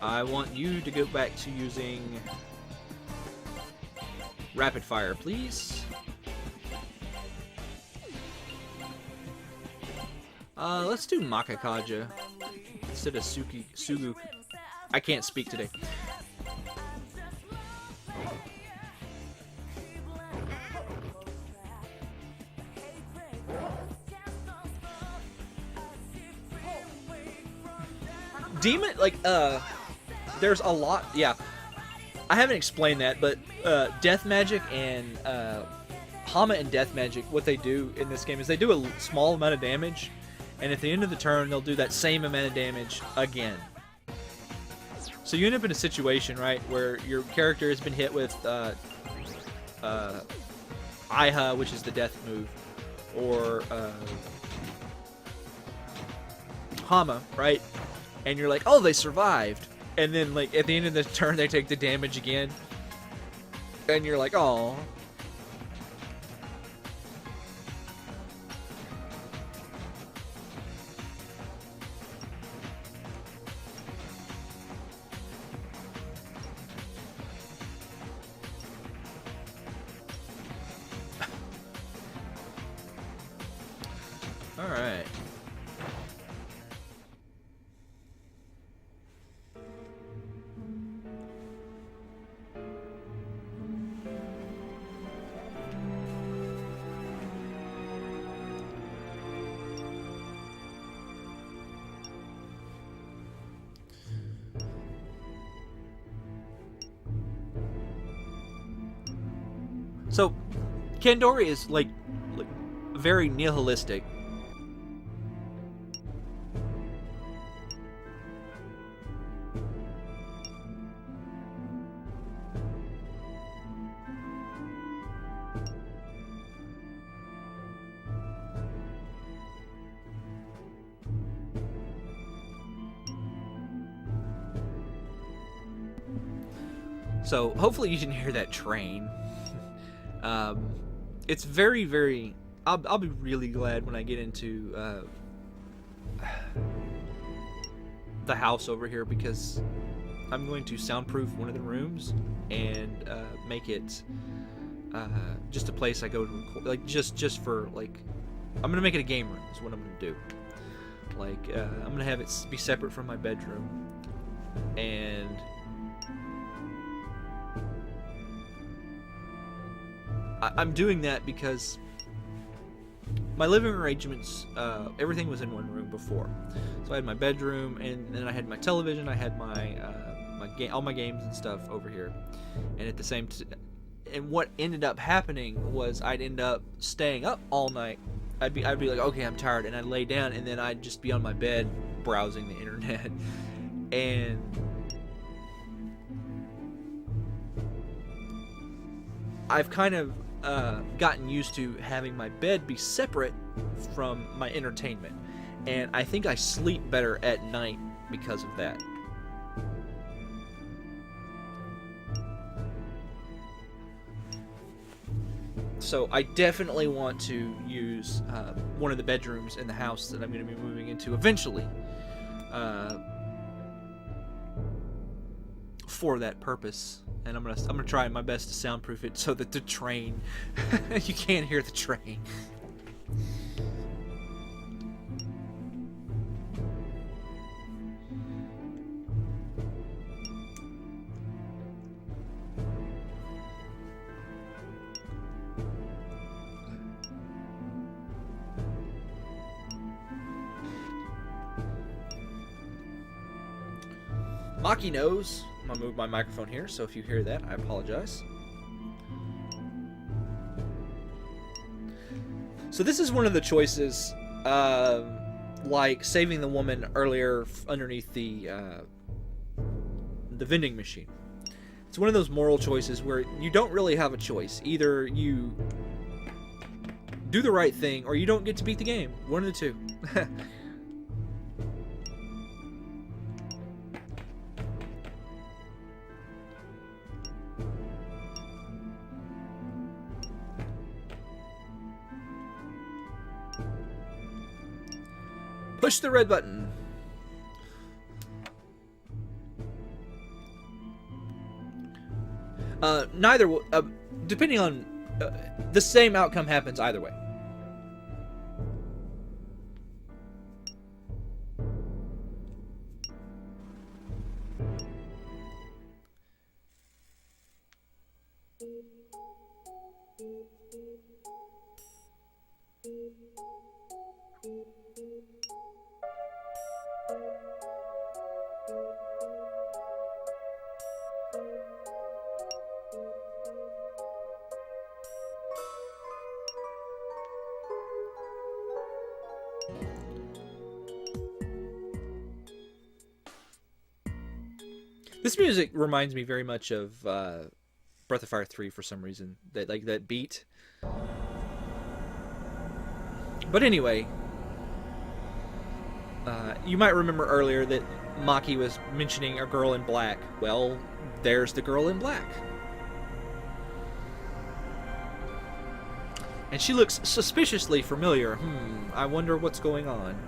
I want you to go back to using rapid fire, please. Let's do Makakaja instead of Sugu. I can't speak today. Demon, like, there's a lot, yeah. I haven't explained that, but Death Magic and Hama and Death Magic, what they do in this game is they do a small amount of damage, and at the end of the turn, they'll do that same amount of damage again. So you end up in a situation, right, where your character has been hit with Iha, which is the death move, or Hama, right? And you're like, oh, they survived. And then, like, at the end of the turn, they take the damage again. And you're like, oh. All right. So, Kandori is like very nihilistic. So hopefully you can hear that train. It's very, very... I'll be really glad when I get into the house over here, because I'm going to soundproof one of the rooms and make it just a place I go to record, like just for, like, I'm gonna make it a game room is what I'm gonna do. Like I'm gonna have it be separate from my bedroom, and I'm doing that because my living arrangements, everything was in one room before. So I had my bedroom, and then I had my television. I had my all my games and stuff over here. And at the same and what ended up happening was I'd end up staying up all night. I'd be like, okay, I'm tired, and I'd lay down, and then I'd just be on my bed browsing the internet, and I've kind of gotten used to having my bed be separate from my entertainment, and I think I sleep better at night because of that. So I definitely want to use one of the bedrooms in the house that I'm going to be moving into eventually for that purpose. And I'm gonna try my best to soundproof it so that the train, you can't hear the train. Maki knows. I'm gonna move my microphone here, so if you hear that, I apologize. So this is one of the choices, like saving the woman earlier underneath the vending machine. It's one of those moral choices where you don't really have a choice. Either you do the right thing, or you don't get to beat the game. One of the two. Push the red button. Neither, depending on the same outcome happens either way. This music reminds me very much of Breath of Fire 3 for some reason. That beat. But anyway, you might remember earlier that Maki was mentioning a girl in black. Well, there's the girl in black. And she looks suspiciously familiar. I wonder what's going on.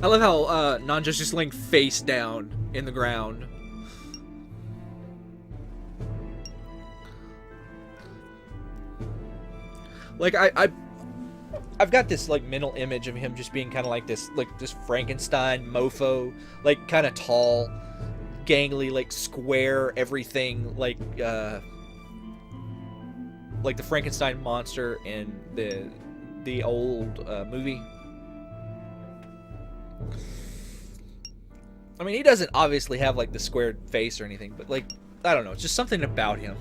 I love how Nanja's just laying face down in the ground. Like I've got this like mental image of him just being kind of like this Frankenstein mofo, like kind of tall, gangly, like square everything, like the Frankenstein monster in the old movie. I mean, he doesn't obviously have like the squared face or anything, but like, I don't know, it's just something about him.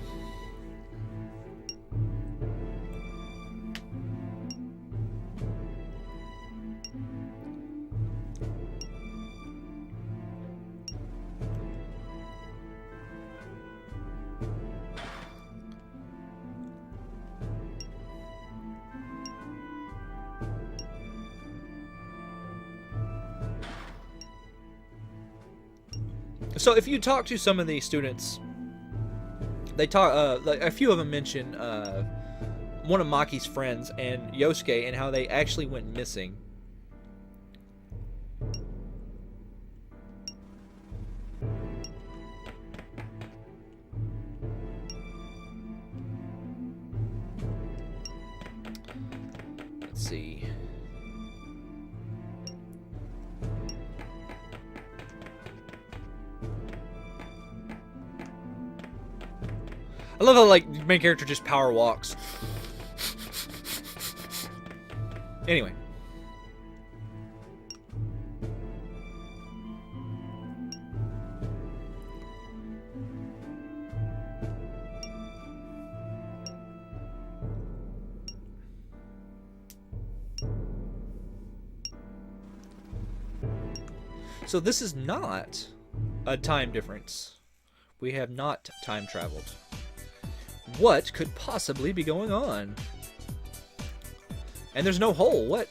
So if you talk to some of these students, they talk. Like a few of them mention one of Maki's friends and Yosuke and how they actually went missing. Let's see. I love how, like, the main character just power walks. Anyway. So this is not a time difference. We have not time traveled. What could possibly be going on? And there's no hole. What?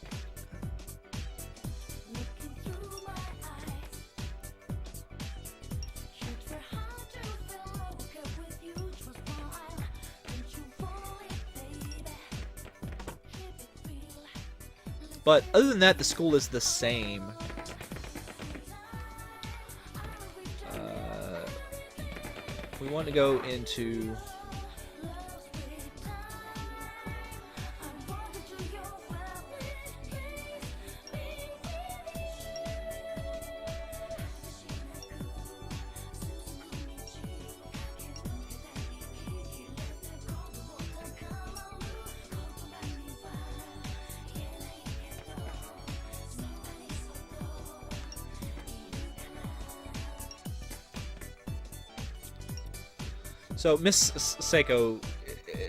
But other than that, the school is the same. We want to go into... So Miss Seiko,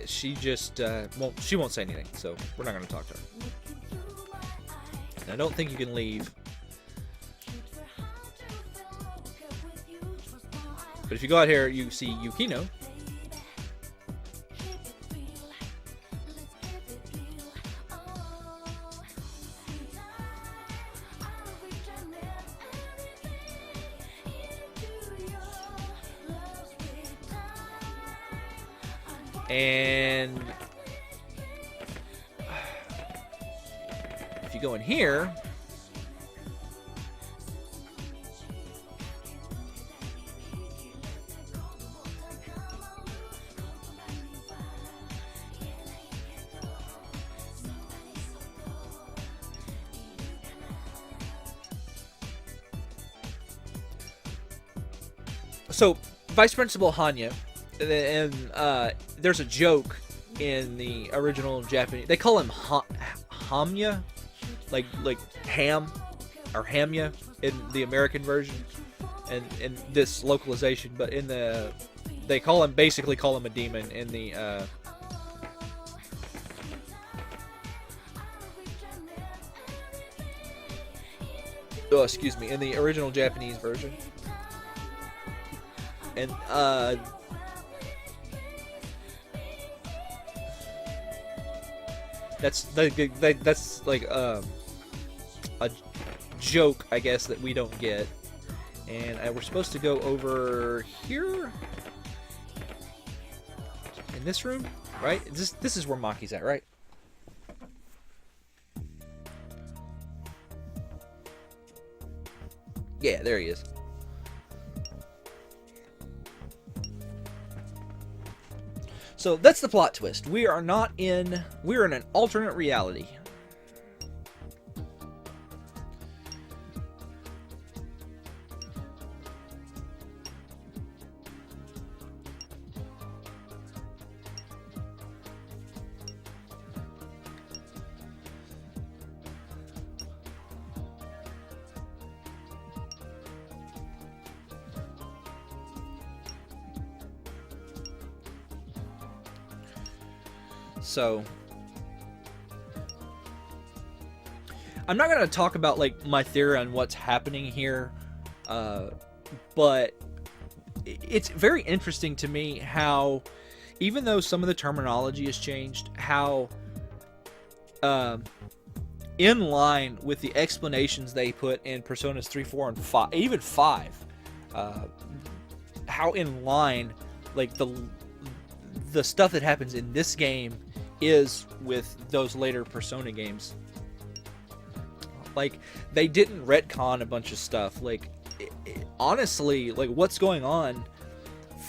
she just won't say anything, so we're not going to talk to her. And I don't think you can leave. But if you go out here, you see Yukino. And if you go in here, so Vice Principal Hanya, and there's a joke in the original Japanese. They call him Hamya, like ham or Hamya in the American version, and in this localization. But in the they basically call him a demon in the in the original Japanese version. And that's like a joke, I guess, that we don't get. And we're supposed to go over here in this room, right? This is where Maki's at, right? Yeah, there he is. So that's the plot twist. We're in an alternate reality. So I'm not going to talk about like my theory on what's happening here, but it's very interesting to me how, even though some of the terminology has changed, how in line with the explanations they put in Personas 3, 4, and 5, even 5, how in line like the stuff that happens in this game is with those later Persona games. Like, they didn't retcon a bunch of stuff. Like, honestly, like, what's going on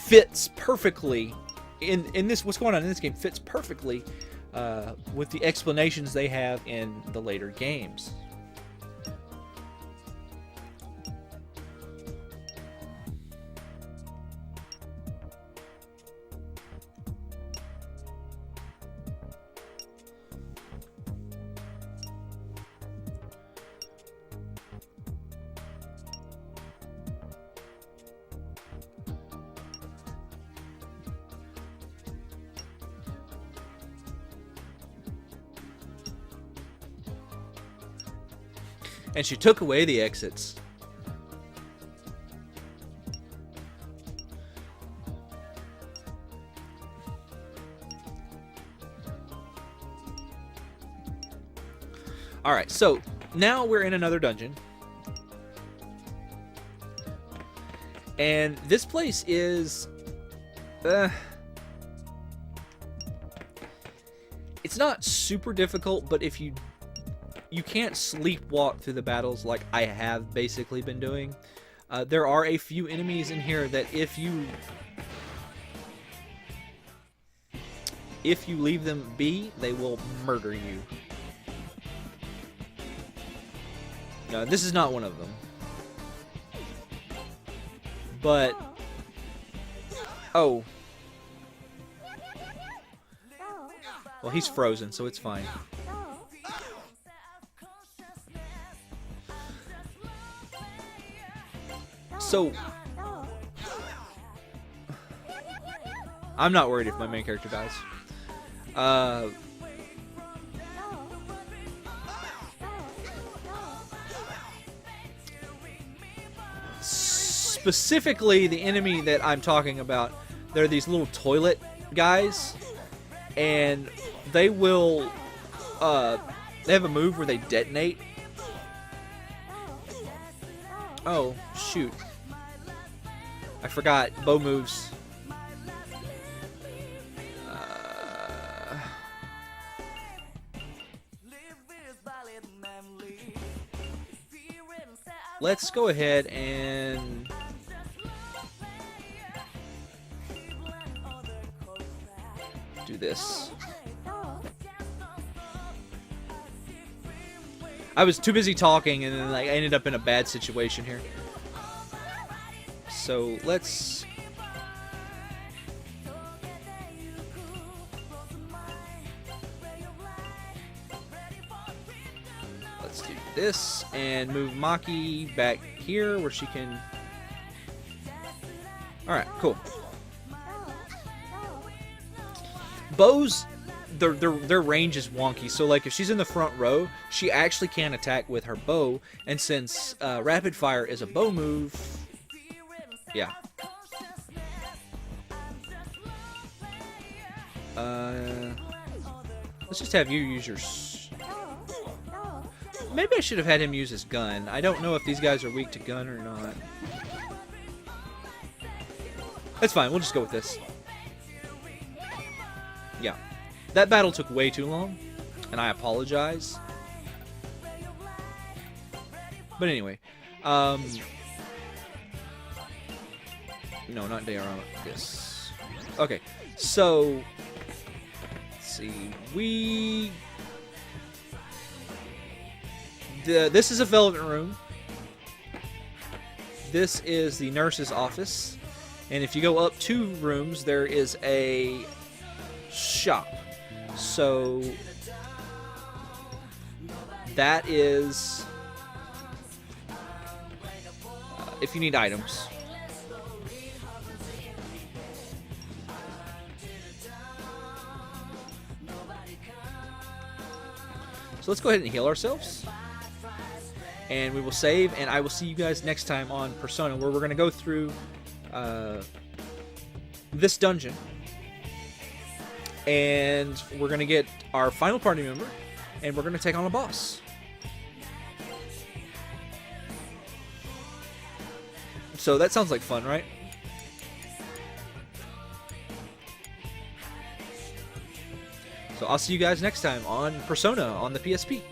fits perfectly in this. What's going on in this game fits perfectly with the explanations they have in the later games. And she took away the exits. Alright, so now we're in another dungeon. And this place is... it's not super difficult, but if you can't sleepwalk through the battles like I have basically been doing. There are a few enemies in here that if you leave them be, they will murder you. No, this is not one of them. But... oh. Well, he's frozen, so it's fine. So, I'm not worried if my main character dies. Specifically, the enemy that I'm talking about, they're these little toilet guys, and they will, they have a move where they detonate. Oh, shoot. I forgot. Bow moves. let's go ahead and do this. I was too busy talking, and then like, I ended up in a bad situation here. So let's do this and move Maki back here where she can. All right, cool. Bows, their range is wonky. So like if she's in the front row, she actually can attack with her bow, and since rapid fire is a bow move, yeah. Let's just have you use your. Maybe I should have had him use his gun. I don't know if these guys are weak to gun or not. That's fine. We'll just go with this. Yeah. That battle took way too long, and I apologize. But anyway. No, not diorama. This. Okay. So, let's see. This is a velvet room. This is the nurse's office. And if you go up 2 rooms, there is a shop. So that is if you need items. So let's go ahead and heal ourselves. And we will save, and I will see you guys next time on Persona, where we're going to go through this dungeon. And we're going to get our final party member, and we're going to take on a boss. So that sounds like fun, right? So I'll see you guys next time on Persona on the PSP.